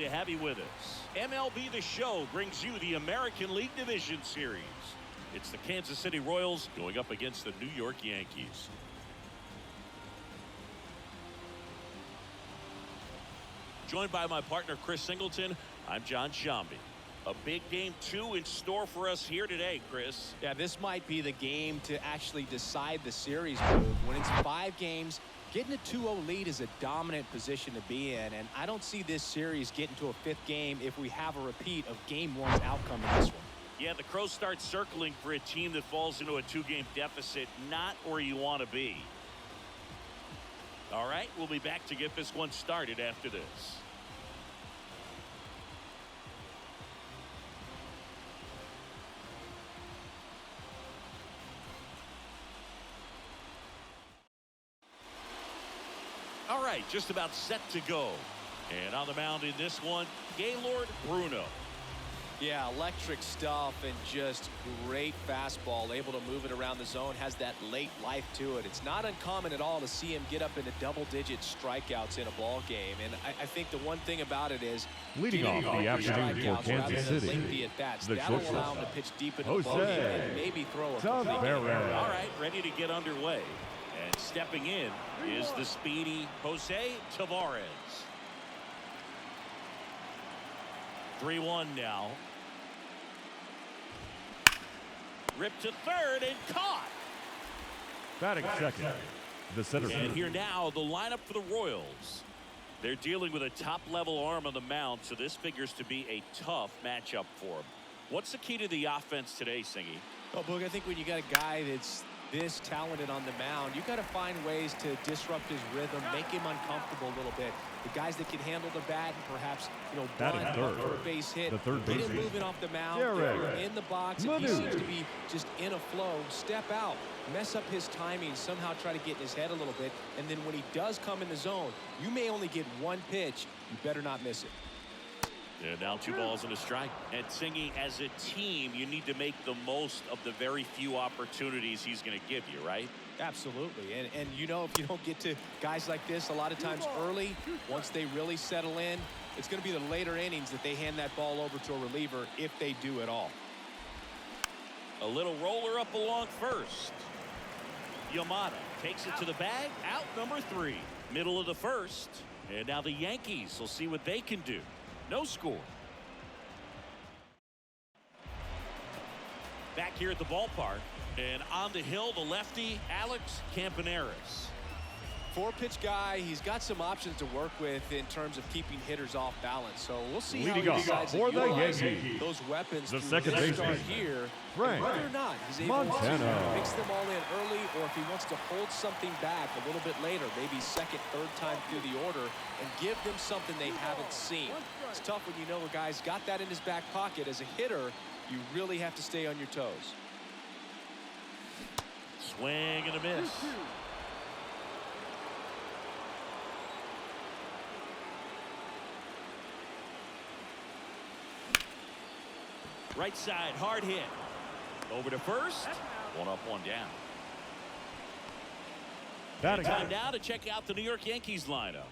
to have you with us. MLB The Show brings you the American League Division Series. It's the Kansas City Royals going up against the New York Yankees. Joined by my partner Chris Singleton, I'm John Shambi. A big game 2 in store for us here today, Chris. Yeah, this might be the game to actually decide the series, Boog. When it's 5 games, getting a 2-0 lead is a dominant position to be in, and I don't see this series getting to a 5th game if we have a repeat of Game 1's outcome in this one. Yeah, the Crows start circling for a team that falls into a 2-game deficit, not where you want to be. All right, we'll be back to get this one started after this. All right, just about set to go. And on the mound in this one, Gaylord Bruno. Yeah, electric stuff and just great fastball. Able to move it around the zone. Has that late life to it. It's not uncommon at all to see him get up into double-digit strikeouts in a ball game. And I think the one thing about it is leading off the afternoon for Kansas City, that'll allow him to pitch deep into the ball game and maybe throw a complete game. All right, ready to get underway. And stepping in is the speedy Jose Tavares. 3-1 now. Ripped to third and caught. Batting second, the center fielder. And here now, the lineup for the Royals. They're dealing with a top-level arm on the mound, so this figures to be a tough matchup for them. What's the key to the offense today, Singy? Well, Boog, I think when you got a guy that's this talented on the mound, you got to find ways to disrupt his rhythm, make him uncomfortable a little bit. The guys that can handle the bat and perhaps, bunt or a base hit, get him moving off the mound, in the box, and he seems to be just in a flow. Step out, mess up his timing, somehow try to get in his head a little bit, and then when he does come in the zone, you may only get one pitch. You better not miss it. Yeah, now 2 balls and a strike. And Singy, as a team, you need to make the most of the very few opportunities he's going to give you, right? Absolutely. And if you don't get to guys like this a lot of times early, once they really settle in, it's going to be the later innings that they hand that ball over to a reliever if they do at all. A little roller up along first. Yamada takes it to the bag, out number 3. Middle of the first. And now the Yankees will see what they can do. No score. Back here at the ballpark, and on the hill, the lefty, Alex Campaneris. 4-pitch guy. He's got some options to work with in terms of keeping hitters off balance. So we'll see how he decides to utilize those weapons the to second start here. Frank Whether or not he's able to mix them all in early, or if he wants to hold something back a little bit later, maybe second, third time through the order, and give them something they haven't seen. It's tough when you know a guy's got that in his back pocket. As a hitter, you really have to stay on your toes. Swing and a miss. Right side, hard hit. Over to first. 1 up, 1 down. Time now to check out the New York Yankees lineup.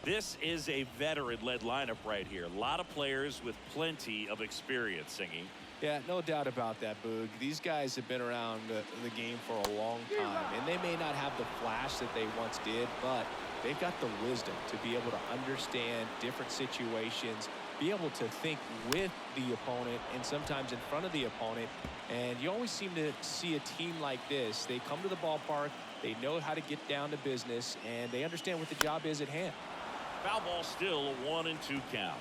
This is a veteran-led lineup right here. A lot of players with plenty of experience, Singy. Yeah, no doubt about that, Boog. These guys have been around the game for a long time, and they may not have the flash that they once did, but they've got the wisdom to be able to understand different situations, be able to think with the opponent and sometimes in front of the opponent. And you always seem to see a team like this. They come to the ballpark, they know how to get down to business, and they understand what the job is at hand. Foul ball still, a 1-2 count.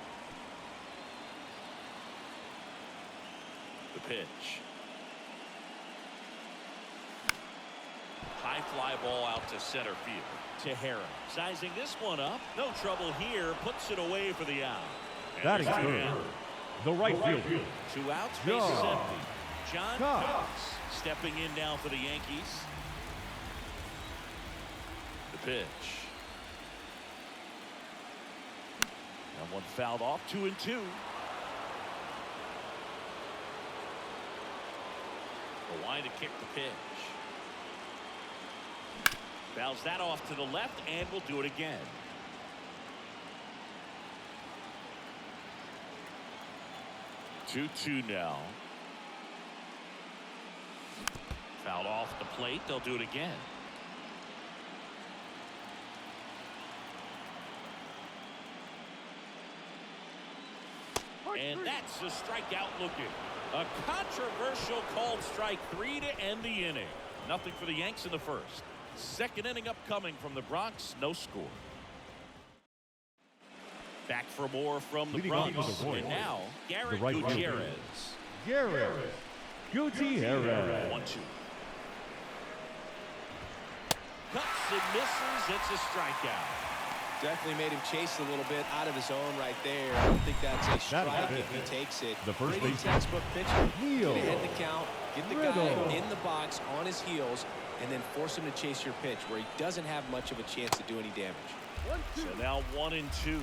The pitch. High fly ball out to center field. Tejera sizing this one up. No trouble here. Puts it away for the out. Batting third, the right fielder. 2 outs, base is empty. John Cox stepping in now for the Yankees. The pitch. And 1 fouled off. 2-2. The line to kick the pitch. Fouls that off to the left and will do it again. 2-2 now. Fouled off the plate. They'll do it again. And that's a strikeout looking. A controversial called strike 3 to end the inning. Nothing for the Yanks in the first. Second inning upcoming from the Bronx. No score. Back for more from the Bronx. And now, Garrett Gutierrez. Garrett Gutierrez. 1-2. Cuts and misses. It's a strikeout. Definitely made him chase a little bit out of his own right there. I don't think that's a strike if he takes it. The first Pretty textbook pitcher. Heel. Get ahead the count, get the guy in the box on his heels, and then force him to chase your pitch where he doesn't have much of a chance to do any damage. So now 1-2.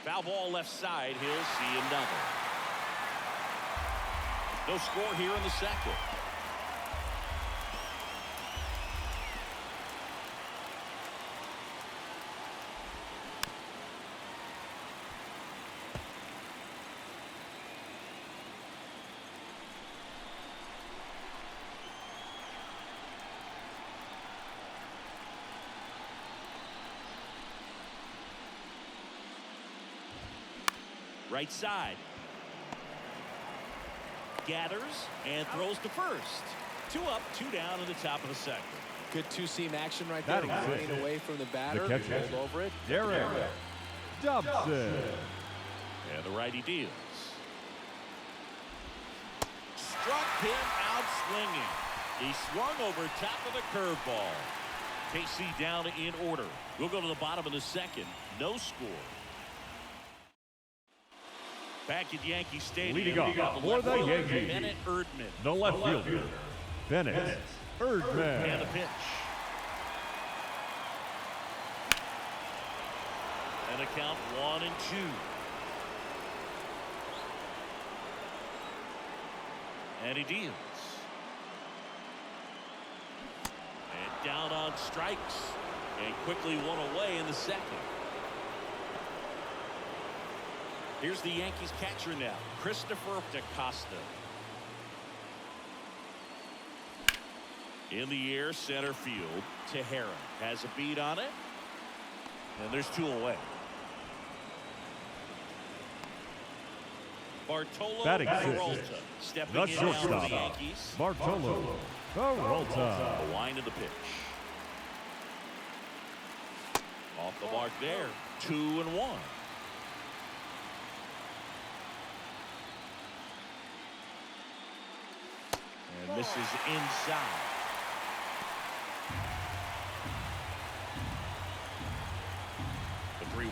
Foul ball left side. He'll see another. No score here in the second. Right side. Gathers and throws to first. 2 up, 2 down in the top of the second. Good two-seam action right there. Running away from the batter. Hold over it. Derek Dobson. And the righty deals. Struck him out swinging. He swung over top of the curveball. KC down in order. We'll go to the bottom of the second. No score. Back at Yankee Stadium. Leading off for the Yankees. Bennett Erdman. The left fielder, Bennett Erdman. And the pitch. And a count 1-2. And he deals. And down on strikes. And quickly one away in the second. Here's the Yankees catcher now, Christopher DaCosta. In the air, center field. Tejera has a beat on it. And there's 2 away. Bartolo Peralta stepping in now for the Yankees. Bartolo Peralta. The line of the pitch. Off the mark there. 2-1. And misses inside. The 3-1.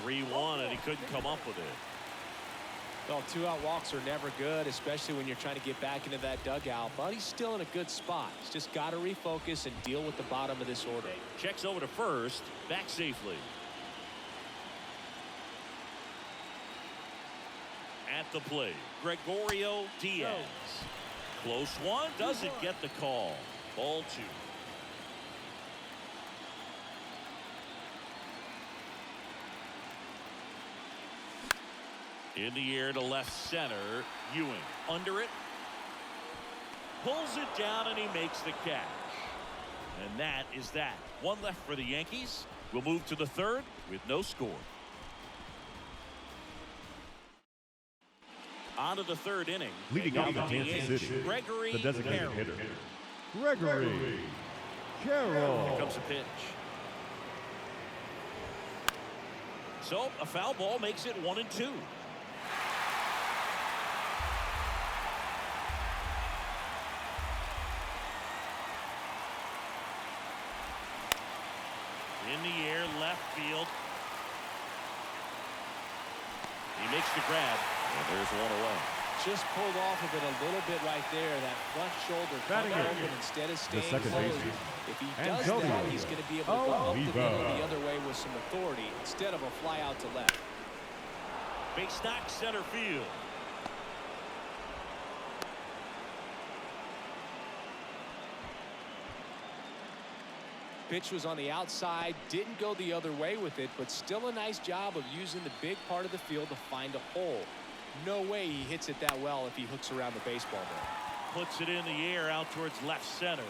3-1, and he couldn't come up with it. Well, 2-out walks are never good, especially when you're trying to get back into that dugout. But he's still in a good spot. He's just got to refocus and deal with the bottom of this order. Checks over to first, back safely. At the plate, Gregorio Diaz. Close one, doesn't get the call. Ball 2. In the air to left center, Ewing under it. Pulls it down and he makes the catch. And that is that. 1 left for the Yankees. We'll move to the third with no score. On to the third inning. Leading off the Kansas City, Gregory the designated Carroll. hitter, Gregory Carroll. Here comes a pitch. So a foul ball makes it 1-2. In the air, left field. He makes the grab. And there's 1 away. Just pulled off of it a little bit right there. That front shoulder Batting coming it. open instead of staying second closed. baseman, If he does Antonio that, he's going to be able to go up the Oliva. middle the other way with some authority instead of a fly out to left. Base knock center field. pitch was on the outside, didn't go the other way with it, but still a nice job of using the big part of the field to find a hole. No way he hits it that well if he hooks around the baseball there. Puts it in the air out towards left center.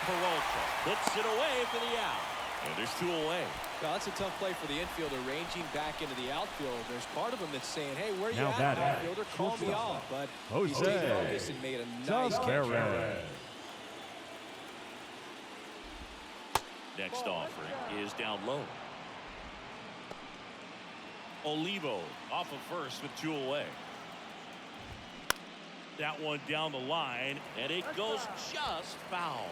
Peralta puts it away for the out. And there's 2 away. Now, that's a tough play for the infielder, ranging back into the outfield. There's part of him that's saying, hey, where you Now at, outfielder? Call me off. But he stayed focused and made a nice catch. Next offering is down low. Olivo off of first with 2 away. That one down the line, and it goes just foul.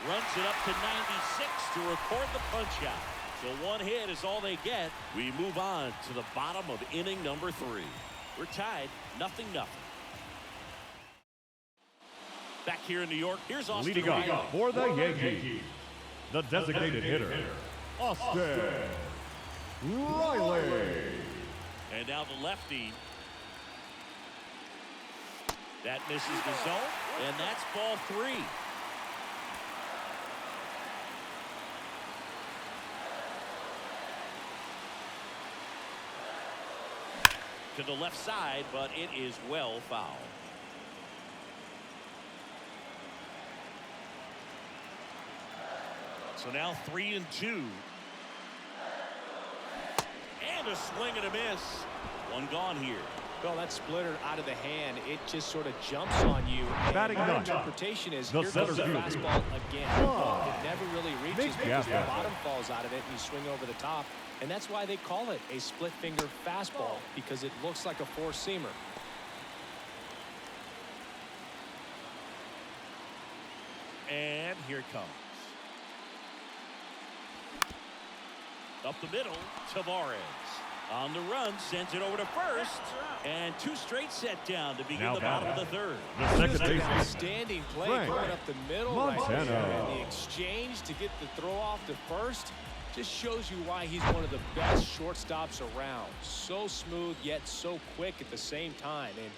Runs it up to 96 to record the punch out. So 1 hit is all they get. We move on to the bottom of inning number 3. We're tied 0-0. Back here in New York, here's Austin Leading off for the Yankees, the designated hitter, Austin Riley. And now the lefty. That misses the zone, and that's ball 3. To the left side, but it is well fouled. So now 3-2. And a swing and a miss. 1 gone here. Well, that splitter out of the hand, it just sort of jumps on you. Batting my ninth. interpretation is The here comes the center fielder. fastball again. It never really reaches because the Gaffer. bottom falls out of it and you swing over the top. And that's why they call it a split finger fastball, because it looks like a four-seamer. And here it comes. Up the middle, Tavares. On the run, sends it over to first. And 2 straight set down to begin Now the bottom of the 3rd. The second baseman, Standing play Frank going up the middle Montana. right there. And the exchange to get the throw off to first just shows you why he's one of the best shortstops around. So smooth, yet so quick at the same time. And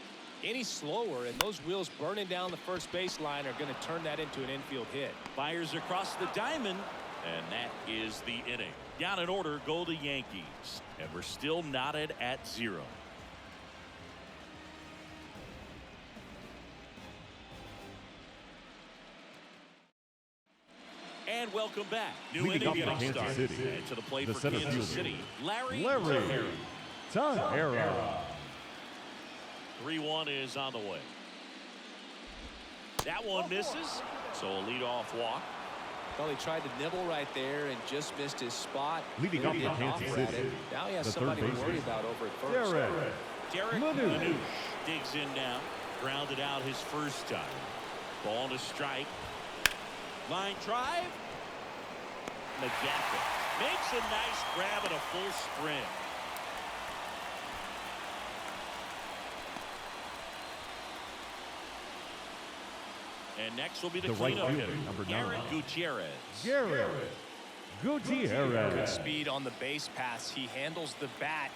any slower, and those wheels burning down the first baseline are going to turn that into an infield hit. Fires across the diamond, and that is the inning. Down in order go the Yankees, and we're still knotted at 0. And welcome back. New Leading inning off getting for Kansas started. City, And to the plate the for center Kansas fielder, City, Larry Larry Tejera. 3-1 3-1 is on the way. That one misses, so a leadoff walk. Well, he tried to nibble right there and just missed his spot. Leading Really off for didn't Kansas offer at City, it. Now he has the somebody third to worry baseman, about over at first. Derek Manouche. Manouche digs in now. Grounded out his first time. Ball to strike. Line drive. McGaffey makes a nice grab and a full sprint. And next will be the right cleanup fielder, hitter, number 9. Garrett Gutierrez. Good Gutierrez. Speed on the base pass. He handles the bat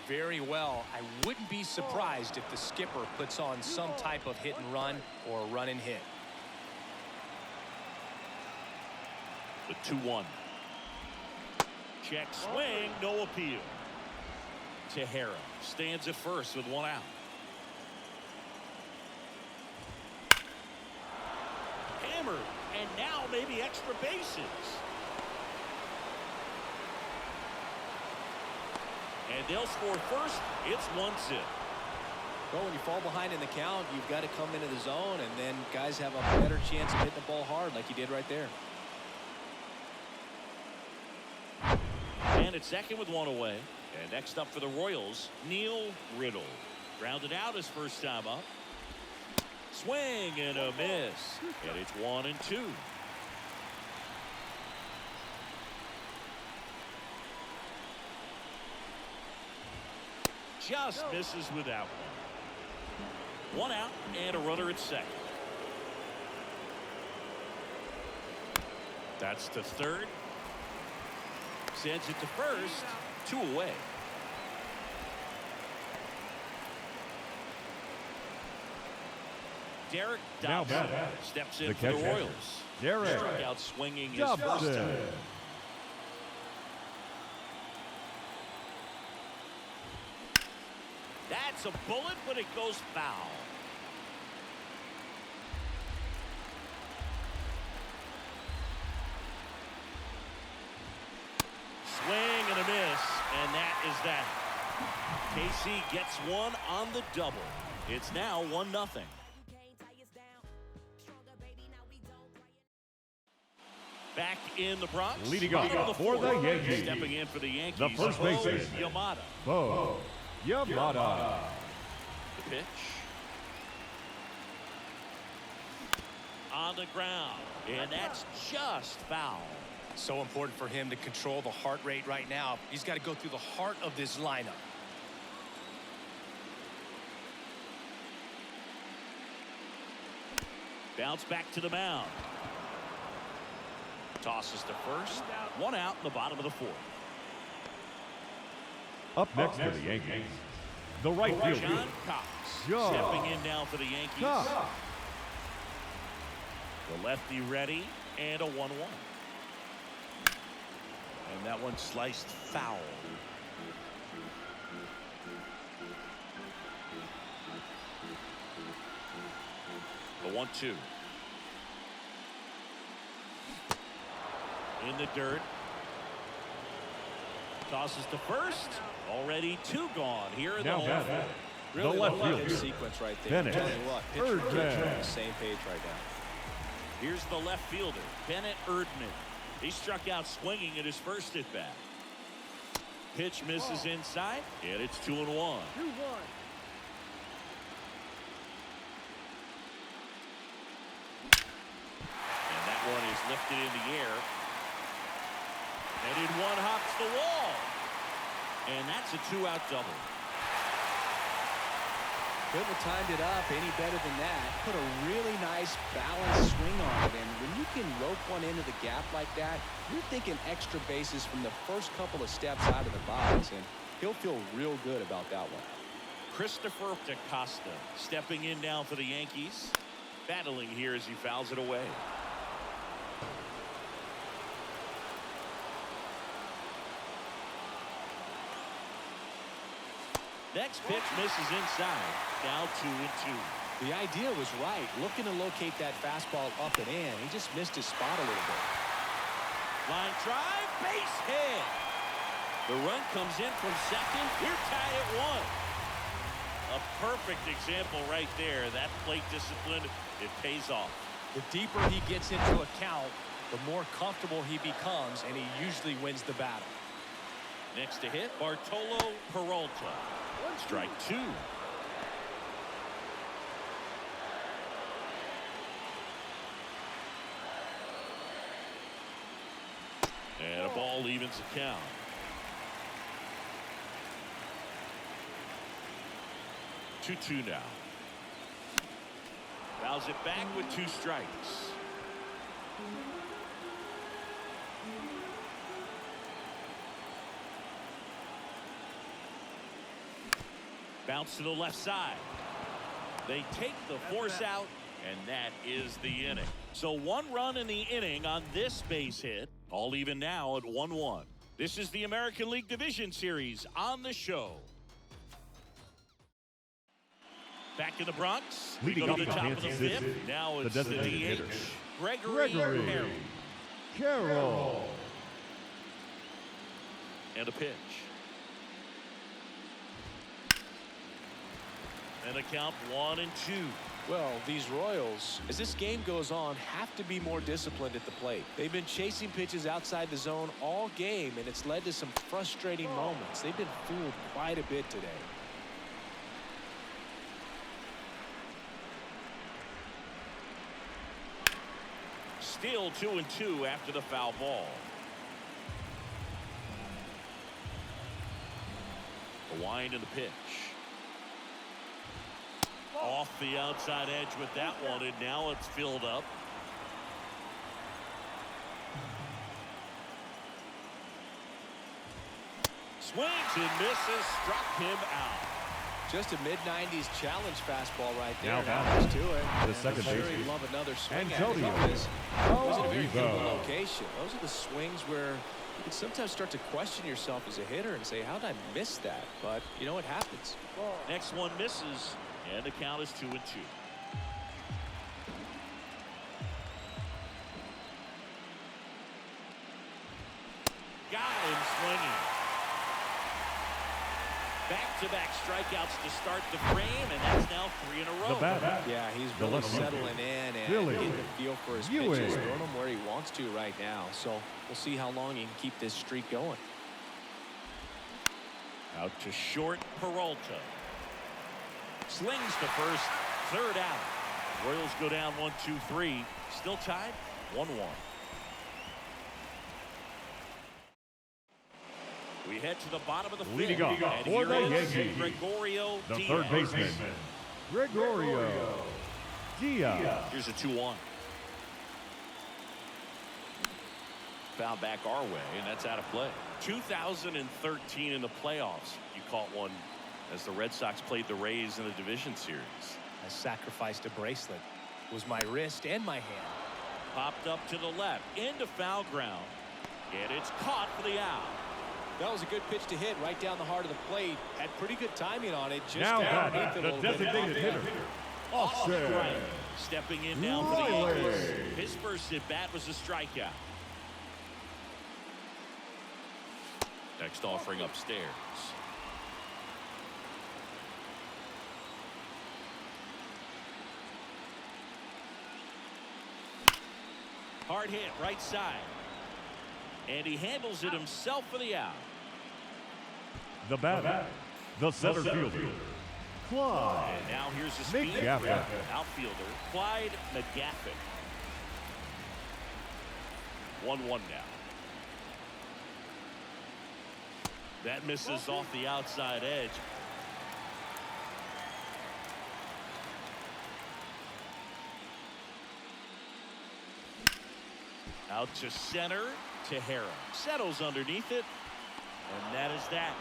very well. I wouldn't be surprised if the skipper puts on some type of hit and run or a run and hit. The 2-1. Check swing, no appeal. Tejera stands at first with 1 out. Hammered, and now maybe extra bases. And they'll score first. It's 1-0. Well, when you fall behind in the count, you've got to come into the zone, and then guys have a better chance of hitting the ball hard like you did right there. And it's second with 1 away. And next up for the Royals, Neil Riddle. Grounded out his first time up. Swing and a miss. And it's 1-2. Just misses with that one. 1 out and a runner at second. That's to third. Sends it to first. 2 away. Derek Now Dobson batting, steps in the for the catcher, Royals. Derek Struck out swinging his first Dobson. time. That's a bullet, but it goes foul. Swing and a miss, and that is that. KC gets one on the double. It's now 1-0. Back in the Bronx. Leading off for the Yankees. Stepping in for the Yankees. The first baseman, Yamada. Bo Yamada. The pitch. On the ground. And that's just foul. So important for him to control the heart rate right now. He's got to go through the heart of this lineup. Bounce back to the mound. Tosses to first. One out in the bottom of the fourth. Up next for the Yankees, the right fielder, John Cox John stepping in now for the Yankees. Cox. The lefty ready, and a 1-1. And that one sliced foul. The 1-2. In the dirt. Tosses to first. Already 2 gone here in the Now home. batting, Really the left love fielder, that sequence right there. Bennett. Tell you what, pitcher and Erdman. catcher are on the same page right now. Here's the left fielder, Bennett Erdman. He struck out swinging at his first at bat. Pitch misses inside, and it's 2-1. 2-1. And that one is lifted in the air. And in one hops the wall. And that's a 2-out double. Couldn't have timed it up any better than that. Put a really nice balanced swing on it. And when you can rope one into the gap like that, you're thinking extra bases from the first couple of steps out of the box. And he'll feel real good about that one. Christopher DaCosta stepping in now for the Yankees. Battling here as he fouls it away. Next pitch misses inside. Now 2-2. The idea was right. Looking to locate that fastball up and in. He just missed his spot a little bit. Line drive, base hit. The run comes in from second. We're tied at 1. A perfect example right there. That plate discipline, it pays off. The deeper he gets into a count, the more comfortable he becomes, and he usually wins the battle. Next to hit, Bartolo Peralta. Strike 2. And a ball evens the count. Two now. Fouls it back with 2 strikes. Bounce to the left side. They take the force out, and that is the inning. So 1 run in the inning on this base hit. All even now at 1-1. This is the American League Division Series on the show. Back in the Bronx. We Leading go off to the for top of the Kansas 5th. City, Now the it's the designated DH. hitter, Gregory Harrell. Carroll. And a pitch. And a count 1-2. Well, these Royals, as this game goes on, have to be more disciplined at the plate. They've been chasing pitches outside the zone all game, and it's led to some frustrating moments. They've been fooled quite a bit today. Still 2-2 after the foul ball. The wind and the pitch. Off the outside edge with that one, and now it's filled up. Swings and misses, struck him out. Just a mid-90s challenge fastball right there. Now Now to it. The second sure baseman. he'd love another swing at Antonio. it. It was in a very Olivo. good location. Those are the swings where you can sometimes start to question yourself as a hitter and say, how did I miss that? But, you know, it happens. Next one misses, and the count is 2-2. Got him swinging. Back-to-back strikeouts to start the frame, and that's now 3 in a row. The batter. Yeah, he's The really left settling in and Billy getting a feel for his Ewing. pitches, throwing them where he wants to right now. So we'll see how long he can keep this streak going. Out to short, Peralta. Slings to first, third out. Royals go down 1-2-3. Still tied, 1-1. We head to the bottom of the fifth. Leading off And for here the is Yankees, Gregorio the Diaz. third baseman, Gregorio Diaz. Here's a 2-1. Foul back our way, and that's out of play. 2013 in the playoffs, you caught one as the Red Sox played the Rays in the division series. I sacrificed a bracelet. It was my wrist and my hand. Popped up to the left, into foul ground, and it's caught for the out. That was a good pitch to hit right down the heart of the plate. Had pretty good timing on it. Just Now underneath batter, it a the little bit. designated hitter, Austin Right. Stepping in now for the Riley. Yankees. His first at bat was a strikeout. Next offering upstairs. Hard hit right side. And he handles it himself for the out. The batter, the center fielder, Clyde And now here's the speed McGaffin. outfielder, Clyde McGaffin. 1-1 now. That misses off the outside edge. Out to center. Tejera settles underneath it, and that is that.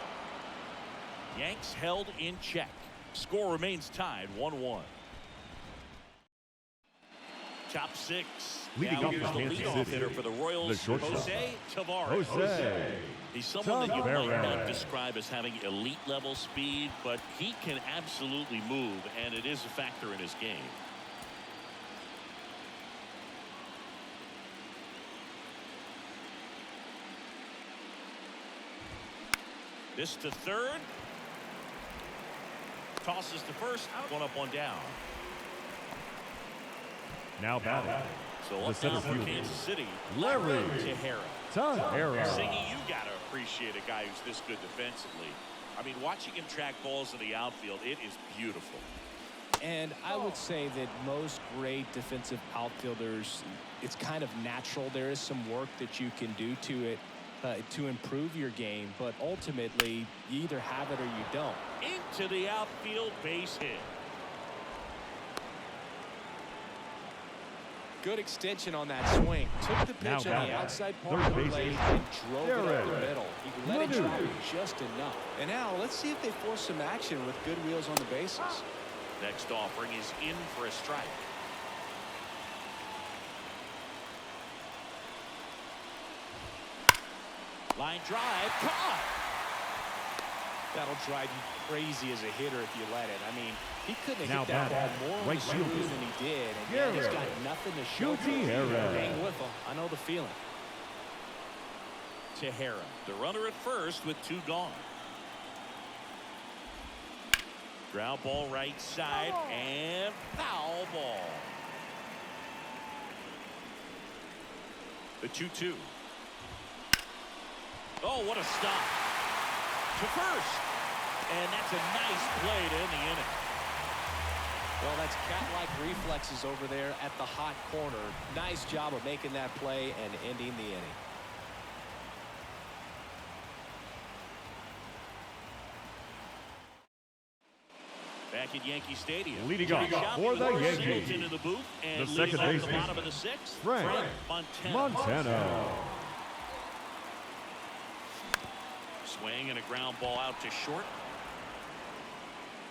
Yanks held in check. Score remains tied 1-1. Top six. Leading Now off here's the the Kansas leadoff City, hitter for the Royals, the shortstop, Jose Tavares. Jose He's someone that you might Tavares. not describe as having elite level speed, but he can absolutely move, and it is a factor in his game. This to third. Tosses to first. One up, one down. Now batting, So the up center now for fielder, Kansas City. Larry Tejera. Tejera. Singy, you got to appreciate a guy who's this good defensively. I mean, watching him track balls in the outfield, it is beautiful. And I would say that most great defensive outfielders, it's kind of natural. There is some work that you can do to it to improve your game, but ultimately you either have it or you don't. Into the outfield, base hit. Good extension on that swing. Took the pitch Now on the batting, outside part third of the baseman, plate and drove it up Derek the middle. He let it Leduc. travel just enough. And now let's see if they force some action with good wheels on the bases. Next offering is in for a strike. Line drive, caught. That'll drive you crazy as a hitter if you let it. I mean, he couldn't Now have hit that batting, ball more on right the smooth fielder, than he did. And yet he's got Garrett nothing to show for it. Gutierrez. Hang with him. I know the feeling. Tejera, the runner at first with two gone. Ground ball right side and foul ball. The 2-2. Oh, what a stop. To first. And that's a nice play to end the inning. Well, that's cat-like reflexes over there at the hot corner. Nice job of making that play and ending the inning. Back at Yankee Stadium. Leading off for the Yankees, Singleton in the booth, and the leading second off the baseman, bottom of the sixth, Frank Montano. Swing and a ground ball out to short.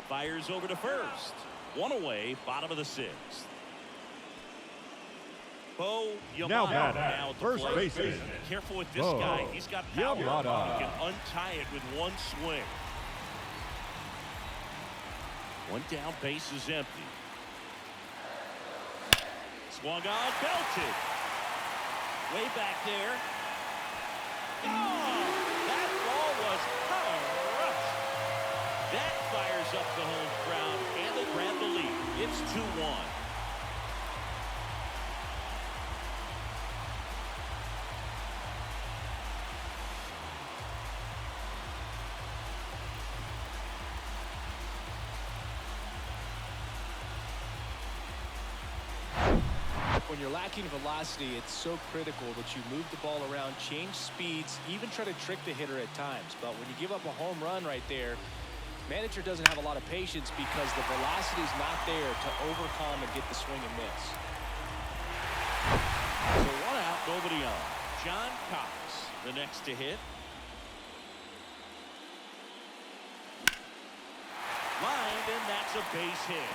Fires over to first. One away, bottom of the sixth. Bo Yamada Now now at the first plate. baseman. Careful with this Bo guy. He's got power. Yamada. He can untie it with one swing. One down, base is empty. Swung on, belted. Way back there. Oh, that ball was crushed. That fires up the home crowd, and they grab the lead. It's 2-1. When you're lacking velocity, it's so critical that you move the ball around, change speeds, even try to trick the hitter at times. But when you give up a home run right there, manager doesn't have a lot of patience because the velocity is not there to overcome and get the swing and miss. So one out, nobody on. John Cox, the next to hit. Lined, and that's a base hit.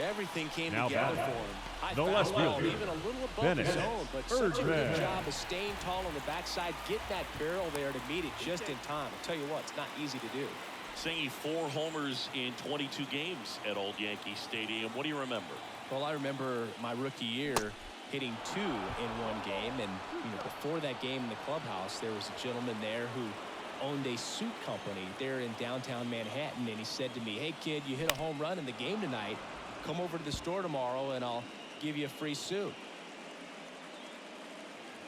Everything came Now together batting. for him. I No found less well, fielder. even a little above Bennett. the zone, but Third such a good man. job of staying tall on the backside, get that barrel there to meet it just in time. I'll tell you what, it's not easy to do. Singing 4 homers in 22 games at Old Yankee Stadium. What do you remember? Well, I remember my rookie year hitting 2 in one game, and before that game in the clubhouse, there was a gentleman there who owned a suit company there in downtown Manhattan, and he said to me, "Hey kid, you hit a home run in the game tonight. Come over to the store tomorrow and I'll give you a free suit."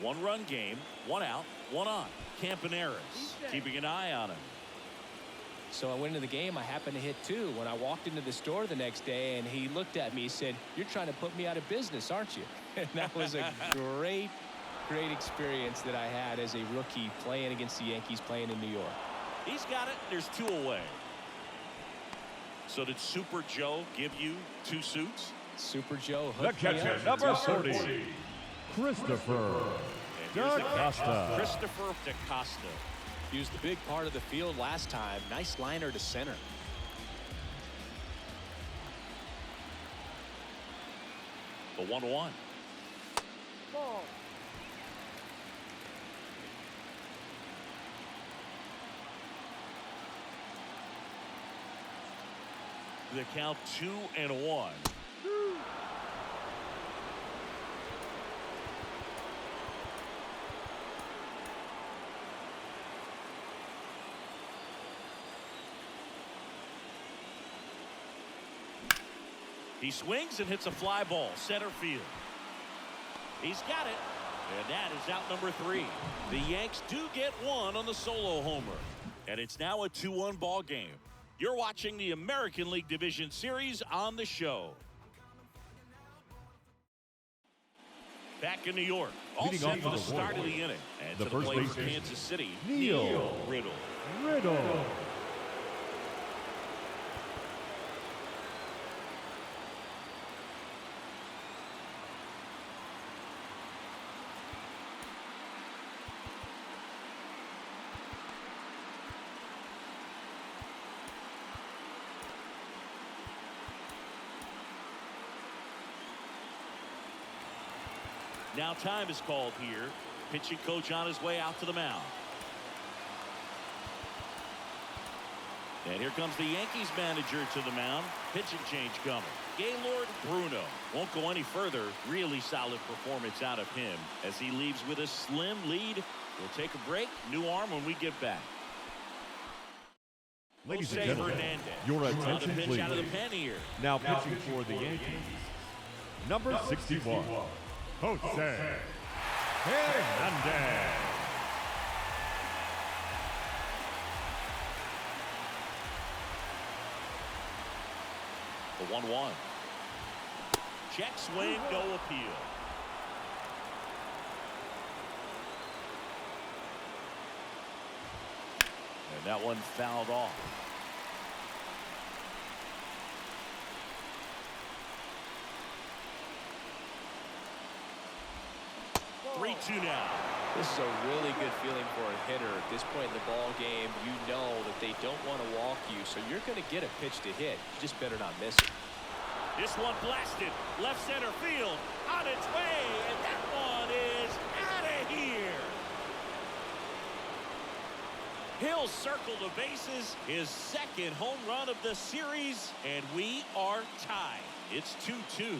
1-run game, 1 out, 1 on. Campaneris keeping an eye on him. So I went into the game. I happened to hit 2. When I walked into the store the next day, and he looked at me, he said, "You're trying to put me out of business, aren't you?" And that was a great experience that I had as a rookie playing against the Yankees, playing in New York. He's got it. There's 2 away. So did Super Joe give you 2 suits? Super Joe The hooked me catcher, up. number 40, Christopher And here's the DaCosta. catcher, Christopher DaCosta. He was the big part of the field last time. Nice liner to center. The 1-1. The count 2-1. He swings and hits a fly ball, center field. He's got it, and that is out number 3. The Yanks do get 1 on the solo homer, and it's now a 2-1 ball game. You're watching the American League Division Series on the show. Back in New York, all Leading set off for the for the start of Warriors. the inning. And The to the first plate for baseman, Kansas City, Neil Riddle. Riddle. Now time is called here. Pitching coach on his way out to the mound. And here comes the Yankees manager to the mound. Pitching change coming. Gaylord Bruno won't go any further. Really solid performance out of him as he leaves with a slim lead. We'll take a break. New arm when we get back. Ladies Jose and gentlemen, Hernandez your on the attention pitch please. out of the pen here. Now pitching for the Yankees, number 61, Jose Hernandez. The 1-1. Check swing, no appeal. And that one fouled off. 3-2 now. This is a really good feeling for a hitter. At this point in the ball game, you know that they don't want to walk you, so you're going to get a pitch to hit. You just better not miss it. This one blasted left center field on its way, and that one is out of here. He'll circle the bases, his second home run of the series, and we are tied. It's 2-2.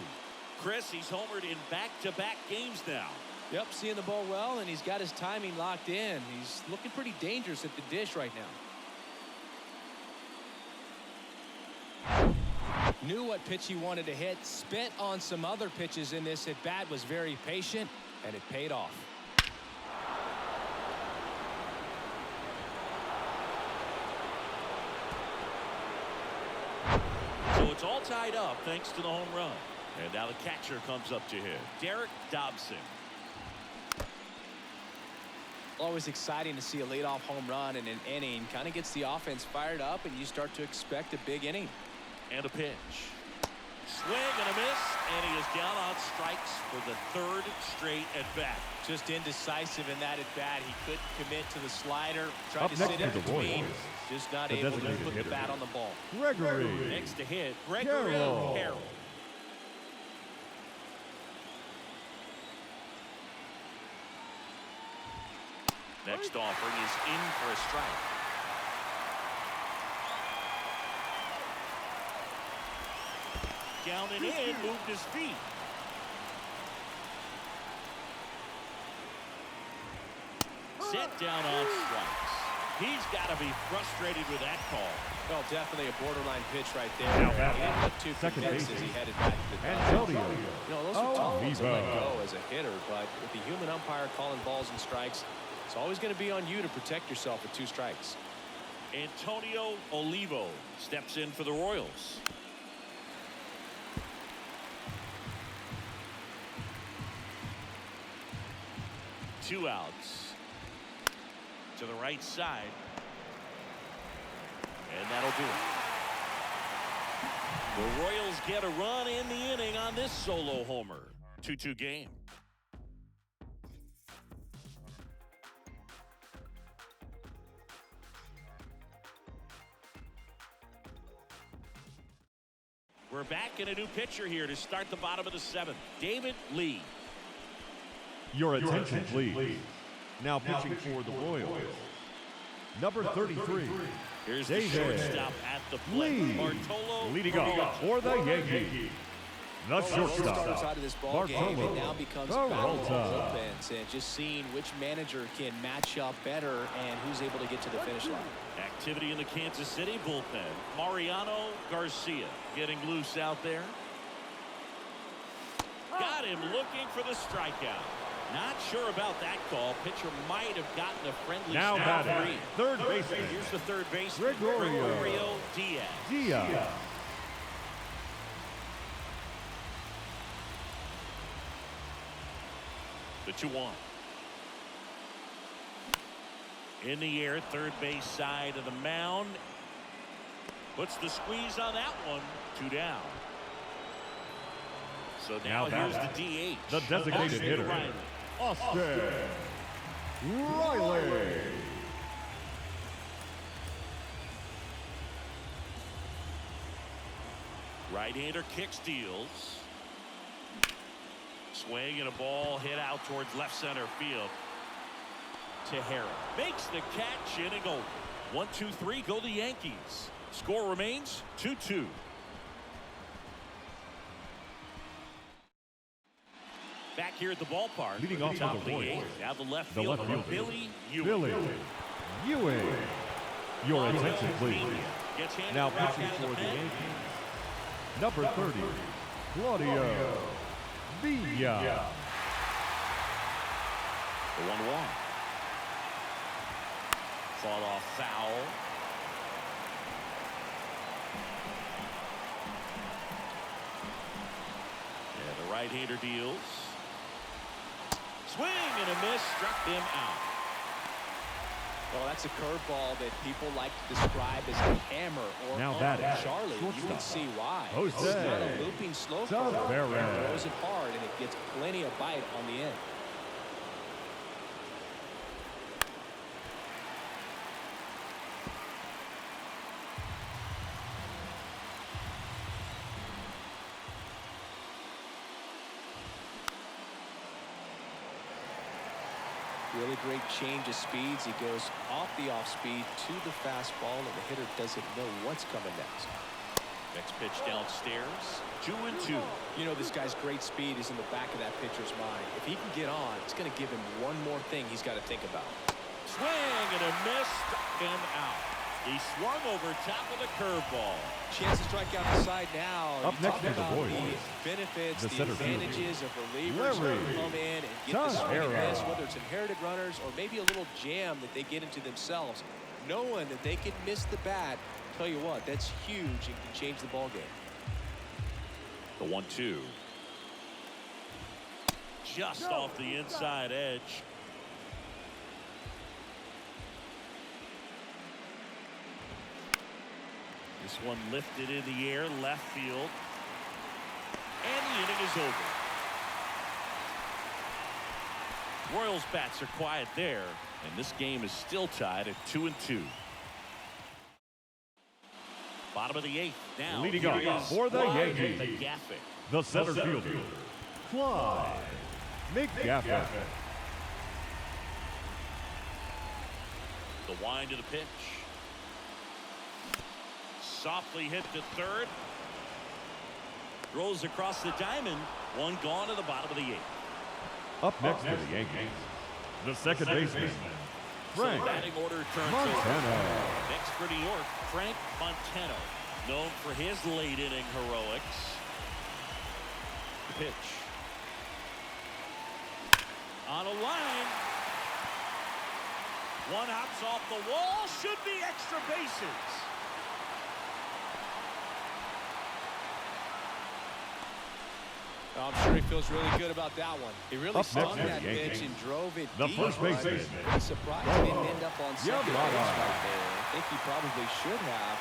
Chris, he's homered in back-to-back games now. Yep, seeing the ball well, and he's got his timing locked in. He's looking pretty dangerous at the dish right now. Knew what pitch he wanted to hit, spent on some other pitches in this at bat, was very patient, and it paid off. So it's all tied up thanks to the home run. And now the catcher comes up to hit, Derek Dobson. Always exciting to see a leadoff home run in an inning. Kind of gets the offense fired up, and you start to expect a big inning. And a pitch. Swing and a miss, and he is down on strikes for the third straight at bat. Just indecisive in that at bat. He couldn't commit to the slider. Tried Up to next sit to in the between. Royals, Just not the able to designated put the hitter, bat on the ball. Gregory. Next to hit, Gregory Harrell. Next offering is in for a strike. Down and in, moved his feet. Set down on strikes. He's got to be frustrated with that call. Well, definitely a borderline pitch right there. Now He batting, didn't look too second convinced base, as he headed back to the Antonio. You know, those are tough ones to let Oliva. go as a hitter, but with the human umpire calling balls and strikes, it's always going to be on you to protect yourself with 2 strikes. Antonio Olivo steps in for the Royals. Two outs. To the right side. And that'll do it. The Royals get a run in the inning on this solo homer. 2-2 game. We're back in a new pitcher here to start the bottom of the 7th. David Lee. Your attention, please. Now pitching for the Royals, number 33. Here's the David shortstop at the plate. Lee. Bartolo Leading off for the Yankees, the Starters shortstop, out of this ball game, it Bartolo now becomes battle of the Peralta. bullpens and just seeing which manager can match up better and who's able to get to the finish line. Activity in the Kansas City bullpen. Mariano Garcia getting loose out there. Got him looking for the strikeout. Not sure about that call. Pitcher might have gotten a friendly Now snap batting, free. third baseman, Here's the third baseman, Gregorio Diaz. The 2-1. In the air, third base side of the mound. Puts the squeeze on that one. 2 down. So now here's the DH. the designated Austin hitter, Riley. Austin Riley. Right-hander kick steals. Swing and a ball hit out towards left center field. Tejera makes the catch, inning over. 1-2-3, go the Yankees. Score remains 2-2. Back here at the ballpark. Leading at off top for of the the Royals, 8th. Now the left the fielder, left fielder, Billy Ewing. Billy Ewing. Your attention, please. Gets handed Now the rock pitching out of the for the pen. Yankees, number 30, Claudio Villa. The 1-1. Fought off foul. Yeah, the right-hander deals. Swing and a miss, struck him out. Well, that's a curveball that people like to describe as a hammer or Now Uncle batting, Charlie. You can shortstop, see why. Jose It's not a looping slow curve. Taveras. It throws it hard, and it gets plenty of bite on the end. really great change of speeds. He goes off the off speed to the fastball, and the hitter doesn't know what's coming next. Next pitch downstairs. 2-2. You know, this guy's great speed is in the back of that pitcher's mind. If he can get on, it's going to give him one more thing he's got to think about. Swing and a miss and out. He swung over top of the curveball. Chance to strike out the side now. Up You next talk is the about Boys. the benefits, The the center fielder. advantages of relievers who Larry come in and get the swing and Teixeira. miss, whether it's inherited runners or maybe a little jam that they get into themselves. Knowing that they can miss the bat, tell you what, that's huge and can change the ball game. The 1-2. Just off the inside edge. This one lifted in the air, left field. And the inning is over. Royals bats are quiet there, and this game is still tied at 2-2. Bottom of the 8th now. Leading Here up is for the Clyde Yankees. McGaffey. The center fielder, Clyde McGaffey. The wind of the pitch. Softly hit to third. Throws across the diamond. One gone to the bottom of the 8th. Up next for the Yankees, the second baseman, Frank So batting order turns Montano. over. Next for New York, Frank Montano. Known for his late inning heroics. The pitch. On a line. One hops off the wall. Should be extra bases. I'm sure he feels really good about that one. He really Up stung next, that the Yankees. pitch and drove it The deep. first baseman, I'm surprised he didn't end up on second base Yamada. right there. I think he probably should have.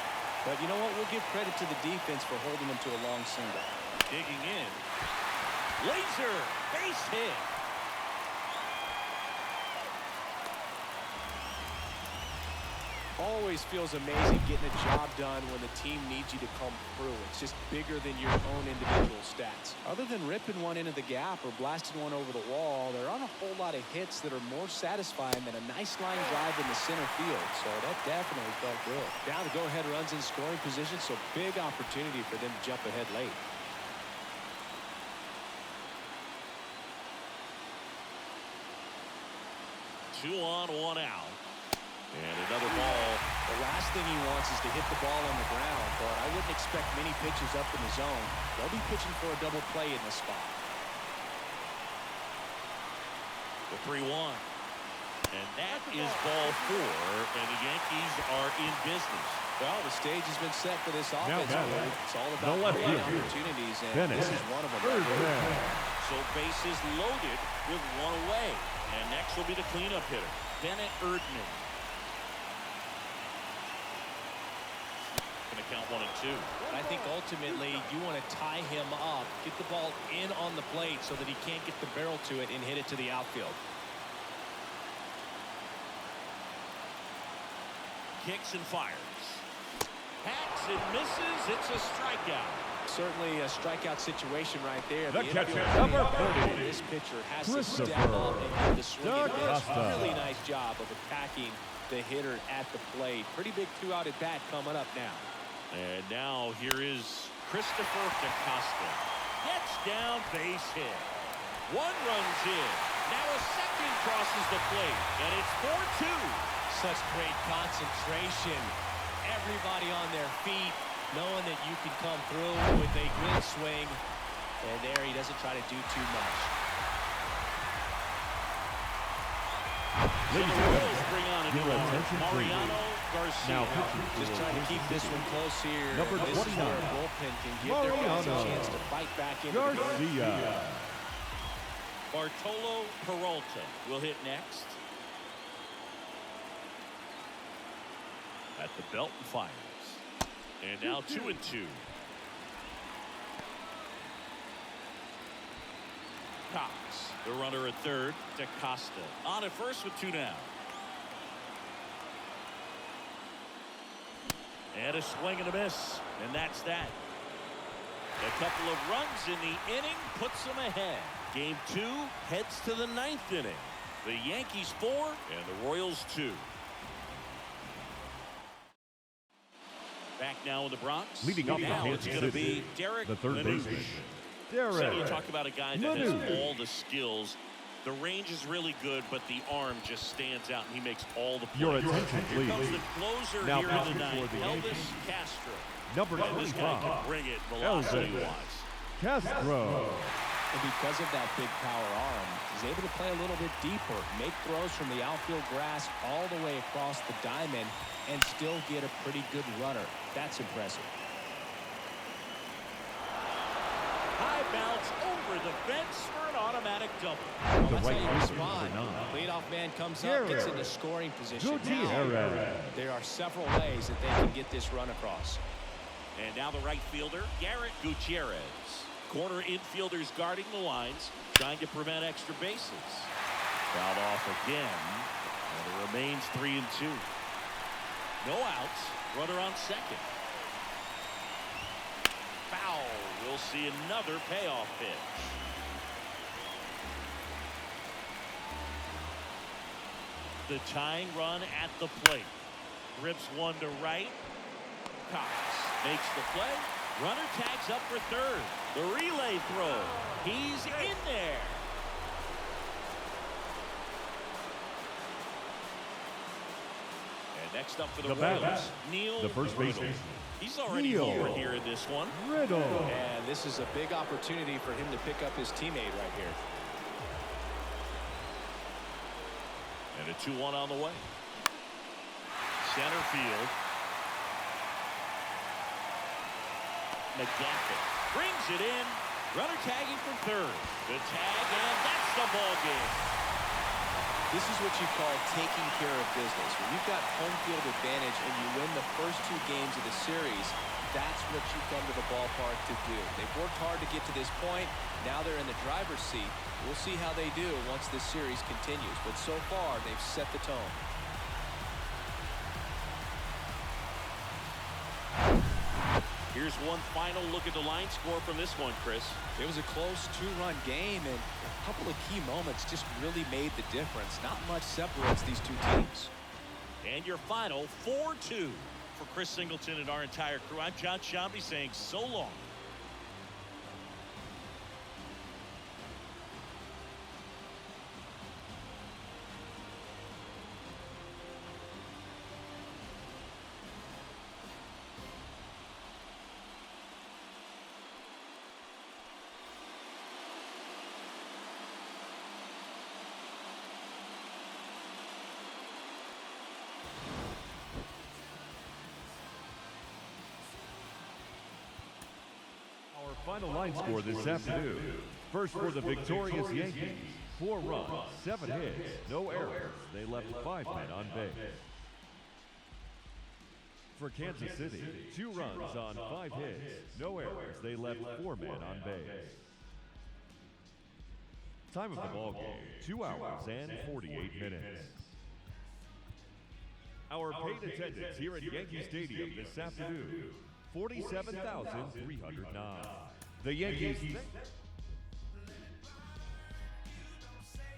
But you know what? We'll give credit to the defense for holding him to a long single. Digging in. Laser. Base hit. Always feels amazing getting a job done when the team needs you to come through. It's just bigger than your own individual stats. Other than ripping one into the gap or blasting one over the wall, there aren't a whole lot of hits that are more satisfying than a nice line drive in the center field. So that definitely felt good. Now the go-ahead runs in scoring position, so big opportunity for them to jump ahead late. Two on, one out. And another ball. The last thing he wants is to hit the ball on the ground, but I wouldn't expect many pitches up in the zone. They'll be pitching for a double play in this spot. The 3-1. And that is ball 4, and the Yankees are in business. Well, the stage has been set for this Now offense. batting, It's all the about left creating fielder, opportunities, and Bennett. this is one of them. Third man. So bases loaded with one away. And next will be the cleanup hitter, Bennett Erdman. Going to count 1 and 2. I think ultimately you want to tie him up, get the ball in on the plate so that he can't get the barrel to it and hit it to the outfield. Kicks and fires. Hacks and misses. It's a strikeout. Certainly a strikeout situation right there. The catcher, infield number player, 30, this pitcher has to step Christopher up and get the swing and miss. Costa. Really nice job of attacking the hitter at the plate. Pretty big 2-out at bat coming up now. And now here is Christopher Costa. Gets down, base hit. One runs in. Now a second crosses the plate. And it's 4-2. Such great concentration. Everybody on their feet, knowing that you can come through with a good swing. And there he doesn't try to do too much. So the Royals bring on a new your arm, attention, Mariano Garcia. Now pitching Just for trying to keep this one close here. Number This is 29, where a bullpen can give their guys a Mariano chance to fight back into the game. Garcia. Bartolo Peralta will hit next. At the belt and fires. And now 2 and 2. Cox, the runner at third. DaCosta on at first with 2 down. And a swing and a miss. And that's that. A couple of runs in the inning puts them ahead. Game 2 heads to the 9th inning. The Yankees 4 and the Royals 2. Back now in the Bronx. Leading up now to it's going to be Derek the third Manouche. baseman. So you Derek talk about a guy that has Manouche. all the skills. The range is really good, but the arm just stands out, and he makes all the plays. Your attention, Here please. comes the closer Now here pitching tonight, for the Elvis Yankees. Castro. Number And this guy 25. can bring it velocity-wise. Castro. And because of that big power arm, he's able to play a little bit deeper, make throws from the outfield grass all the way across the diamond, and still get a pretty good runner. That's impressive. High bounce over the fence for an automatic double. Well, The that's right how you fielder, respond. number 9. Leadoff man comes up, gets into scoring position. Gutierrez. Now, there are several ways that they can get this run across. And now the right fielder, Garrett Gutierrez. Corner infielders guarding the lines, trying to prevent extra bases. Fouled off again, and it remains 3-2. No outs, runner on second. Foul. We'll see another payoff pitch. The tying run at the plate. Rips one to right. Cox makes the play. Runner tags up for third. The relay throw. He's in there. And next up for the Royals, Neil The first baseman. Riddle. He's already Neil over here in this one. Riddle. And this is a big opportunity for him to pick up his teammate right here. And a 2-1 on the way. Center field. McGaffey brings it in. Runner tagging from third. The tag, and that's the ball game. This is what you call taking care of business. When you've got home field advantage and you win the first 2 games of the series, that's what you come to the ballpark to do. They've worked hard to get to this point. Now they're in the driver's seat. We'll see how they do once this series continues. But so far, they've set the tone. Here's one final look at the line score from this one, Chris. It was a close 2-run game, and a couple of key moments just really made the difference. Not much separates these 2 teams. And your final 4-2 for Chris Singleton and our entire crew. I'm John Shambi saying so long. Final line score this afternoon. First for the victorious Yankees. 4 runs, 7 hits, no errors. They left 5 men on base. For Kansas City, 2 runs on 5 hits, no errors. They left 4 men on base. Time of the ball game, 2 hours and 48 minutes. Our paid attendance here at Yankee Stadium this afternoon, 47,309. The Yankees